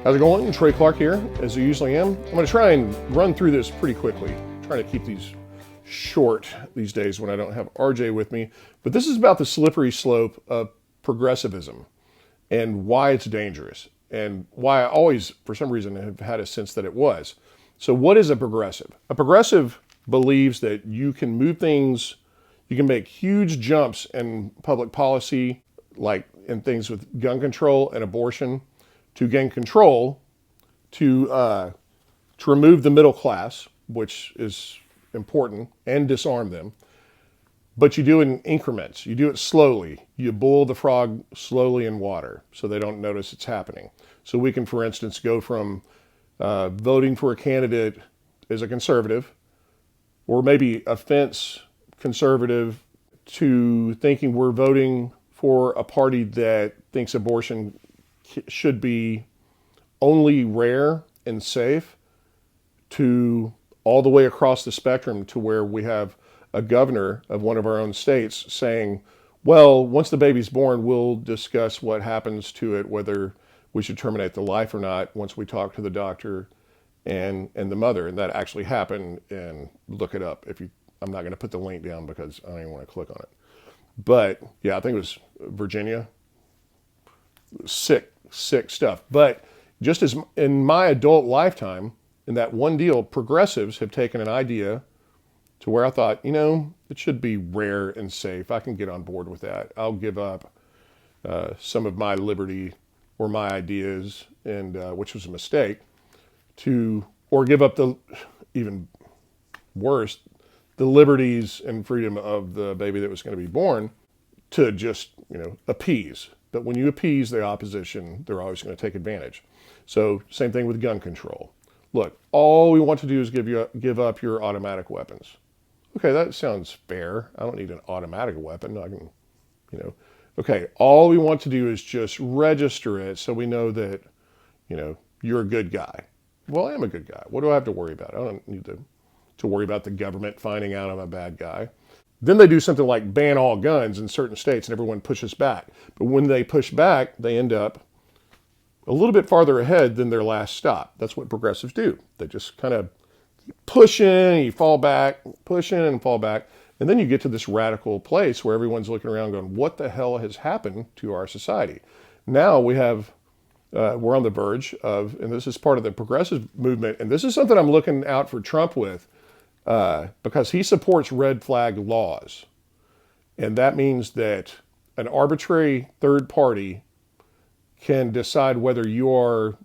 How's it going? Trey Clark here, as I usually am. I'm going to try and run through this pretty quickly. I'm trying to keep these short these days when I don't have RJ with me. But this is about the slippery slope of progressivism and why it's dangerous and why I always, for some reason, have had a sense that it was. So what is a progressive? A progressive believes that you can move things, you can make huge jumps in public policy, like in things with gun control and abortion, to gain control, to remove the middle class, which is important, and disarm them. But you do it in increments. You do it slowly. You boil the frog slowly in water so they don't notice it's happening. So we can, for instance, go from voting for a candidate as a conservative, or maybe a fence conservative, to thinking we're voting for a party that thinks abortion should be only rare and safe, to all the way across the spectrum to where we have a governor of one of our own states saying, well, once the baby's born, we'll discuss what happens to it, whether we should terminate the life or not, once we talk to the doctor and the mother. And that actually happened, and look it up. I'm not going to put the link down because I don't even want to click on it. But yeah, I think it was Virginia. Sick stuff. But just as in my adult lifetime, in that one deal, progressives have taken an idea to where I thought, it should be rare and safe. I can get on board with that. I'll give up some of my liberty or my ideas, and which was a mistake, or give up the, even worse, the liberties and freedom of the baby that was going to be born, to just, appease. But when you appease the opposition, they're always going to take advantage. So same thing with gun control. Look, all we want to do is give up your automatic weapons. Okay, that sounds fair. I don't need an automatic weapon. I can, okay, all we want to do is just register it so we know that, you're a good guy. Well, I am a good guy. What do I have to worry about? I don't need to worry about the government finding out I'm a bad guy. Then they do something like ban all guns in certain states and everyone pushes back. But when they push back, they end up a little bit farther ahead than their last stop. That's what progressives do. They just kind of push in, you fall back, push in and fall back. And then you get to this radical place where everyone's looking around going, what the hell has happened to our society? Now we're on the verge of, and this is part of the progressive movement, and this is something I'm looking out for Trump with, because he supports red flag laws. And that means that an arbitrary third party can decide whether you are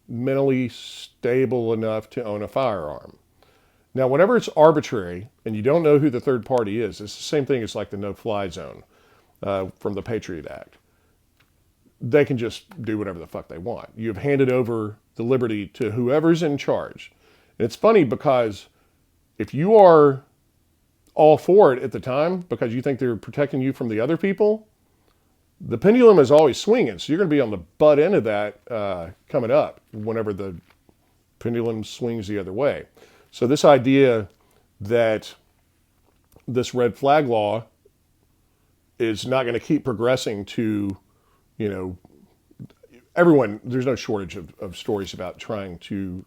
mentally stable enough to own a firearm. Now, whenever it's arbitrary and you don't know who the third party is, it's the same thing as like the no-fly zone from the Patriot Act. They can just do whatever the fuck they want. You've handed over the liberty to whoever's in charge. And it's funny because if you are all for it at the time because you think they're protecting you from the other people, the pendulum is always swinging. So you're going to be on the butt end of that coming up whenever the pendulum swings the other way. So this idea that this red flag law is not going to keep progressing to, everyone, there's no shortage of stories about trying to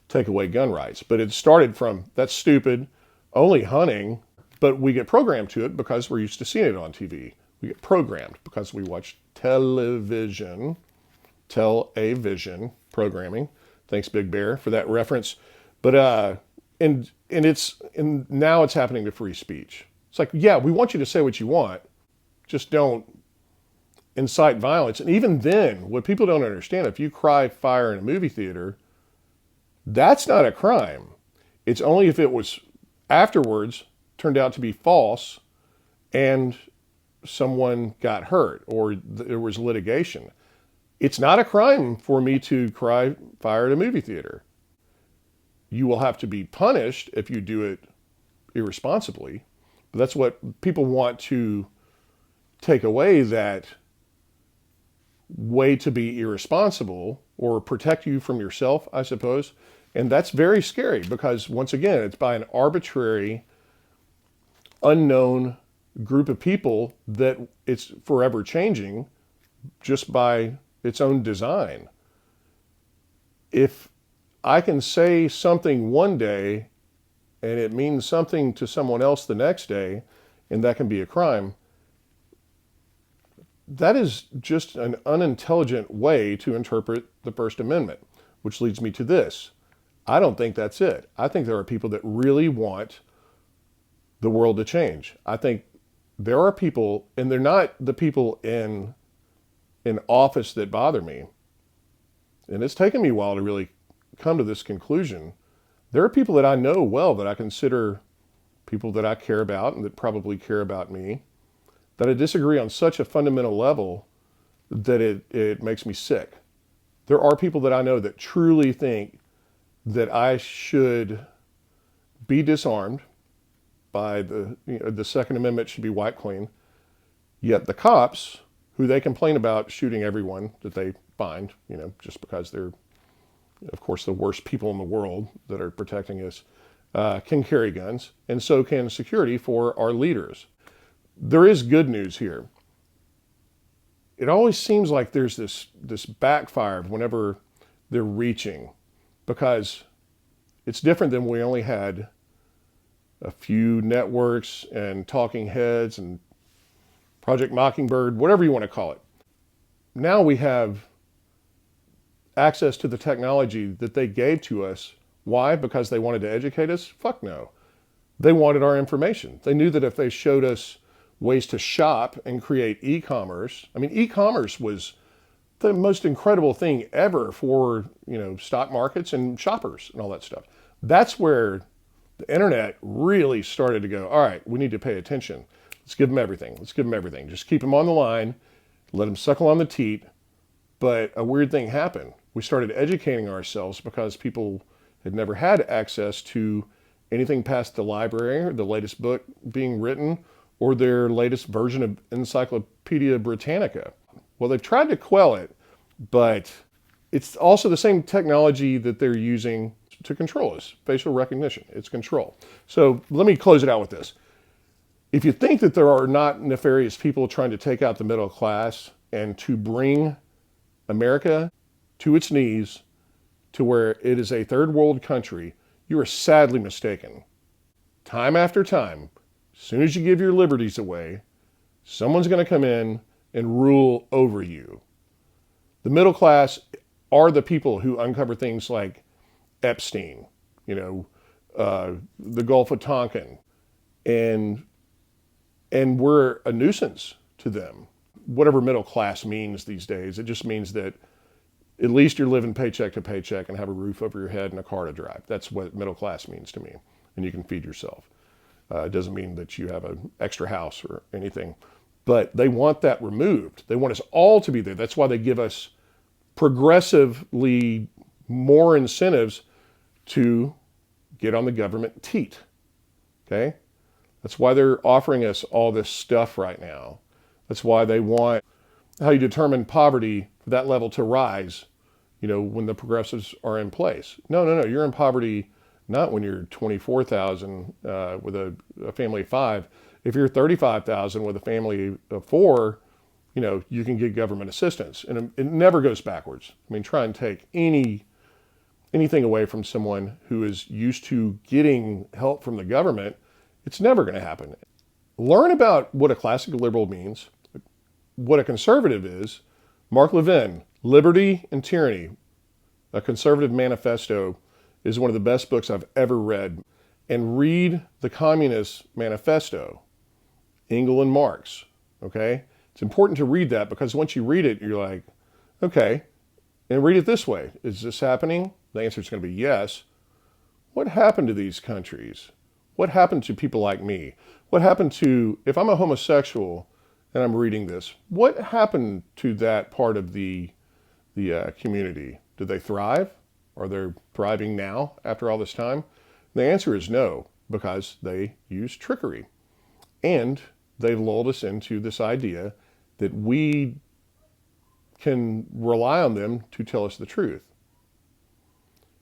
take away gun rights. But it started from, that's stupid, only hunting, but we get programmed to it because we're used to seeing it on TV. We get programmed because we watch television programming. Thanks, Big Bear, for that reference. But and now it's happening to free speech. It's like, yeah, we want you to say what you want, just don't incite violence. And even then, what people don't understand, if you cry fire in a movie theater, that's not a crime. It's only if it was afterwards turned out to be false and someone got hurt or there was litigation. It's not a crime for me to cry fire at a movie theater. You will have to be punished if you do it irresponsibly. But that's what people want to take away, that way to be irresponsible or protect you from yourself, I suppose. And that's very scary because, once again, it's by an arbitrary, unknown group of people that it's forever changing just by its own design. if I can say something one day and it means something to someone else the next day, and that can be a crime, that is just an unintelligent way to interpret the First Amendment, which leads me to this. I don't think that's it. I think there are people that really want the world to change. I think there are people, and they're not the people in office that bother me. And it's taken me a while to really come to this conclusion. There are people that I know well that I consider people that I care about and that probably care about me, that I disagree on such a fundamental level that it makes me sick. There are people that I know that truly think that I should be disarmed by the Second Amendment should be wiped clean. Yet the cops, who they complain about shooting everyone that they find, just because they're, of course, the worst people in the world that are protecting us, can carry guns, and so can security for our leaders. There is good news here. It always seems like there's this backfire whenever they're reaching, because it's different than we only had a few networks and talking heads and Project Mockingbird, whatever you want to call it. Now we have access to the technology that they gave to us. Why? Because they wanted to educate us? Fuck no. They wanted our information. They knew that if they showed us ways to shop and create e-commerce, e-commerce was the most incredible thing ever for, stock markets and shoppers and all that stuff. That's where the internet really started to go, all right, we need to pay attention. Let's give them everything. Let's give them everything. Just keep them on the line, let them suckle on the teat. But a weird thing happened. We started educating ourselves because people had never had access to anything past the library or the latest book being written or their latest version of Encyclopedia Britannica. Well, they've tried to quell it, but it's also the same technology that they're using to control us. Facial recognition, it's control. So let me close it out with this. If you think that there are not nefarious people trying to take out the middle class and to bring America to its knees to where it is a third world country, you are sadly mistaken. Time after time, as soon as you give your liberties away, someone's going to come in and rule over you. The middle class are the people who uncover things like Epstein, the Gulf of Tonkin, and we're a nuisance to them. Whatever middle class means these days, it just means that at least you're living paycheck to paycheck and have a roof over your head and a car to drive. That's what middle class means to me. And you can feed yourself. It doesn't mean that you have an extra house or anything. But they want that removed. They want us all to be there. That's why they give us progressively more incentives to get on the government teat. Okay? That's why they're offering us all this stuff right now. That's why they want how you determine poverty for that level to rise, when the progressives are in place. No. You're in poverty not when you're 24,000 with a family of 5. If you're 35,000 with a family of 4, you can get government assistance. And it never goes backwards. Try and take anything away from someone who is used to getting help from the government. It's never going to happen. Learn about what a classic liberal means, what a conservative is. Mark Levin, Liberty and Tyranny, a conservative manifesto, is one of the best books I've ever read. And read the Communist Manifesto, Engels and Marx, okay? It's important to read that because once you read it, you're like, okay, and read it this way. Is this happening? The answer is going to be yes. What happened to these countries? What happened to people like me? What happened to, if I'm a homosexual and I'm reading this, what happened to that part of the community? Did they thrive? Are they thriving now after all this time? The answer is no, because they use trickery. And they lulled us into this idea that we can rely on them to tell us the truth.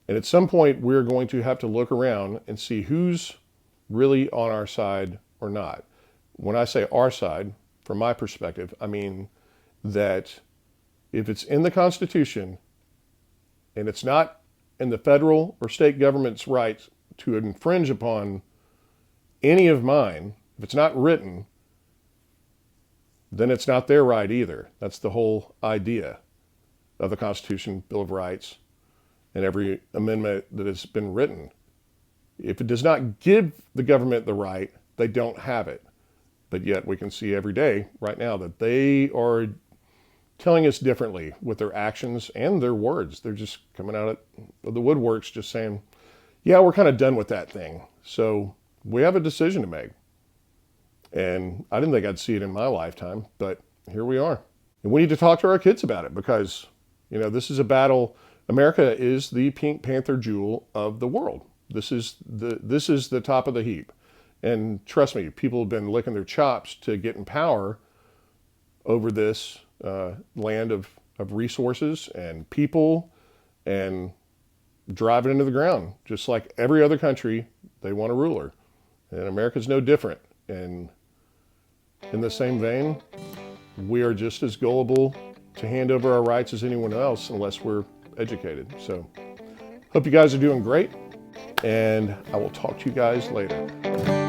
And at some point, we're going to have to look around and see who's really on our side or not. When I say our side, from my perspective, I mean that if it's in the Constitution and it's not and the federal or state government's right to infringe upon any of mine, if it's not written, then it's not their right either. That's the whole idea of the Constitution, Bill of Rights, and every amendment that has been written. If it does not give the government the right, they don't have it. But yet we can see every day right now that they are telling us differently with their actions and their words. They're just coming out of the woodworks just saying, yeah, we're kind of done with that thing. So we have a decision to make. And I didn't think I'd see it in my lifetime, but here we are. And we need to talk to our kids about it because, this is a battle. America is the Pink Panther jewel of the world. This is the top of the heap. And trust me, people have been licking their chops to get in power over this land of resources and people and drive it into the ground. Just like every other country, they want a ruler. And America's no different. And in the same vein, we are just as gullible to hand over our rights as anyone else unless we're educated. So hope you guys are doing great, and I will talk to you guys later.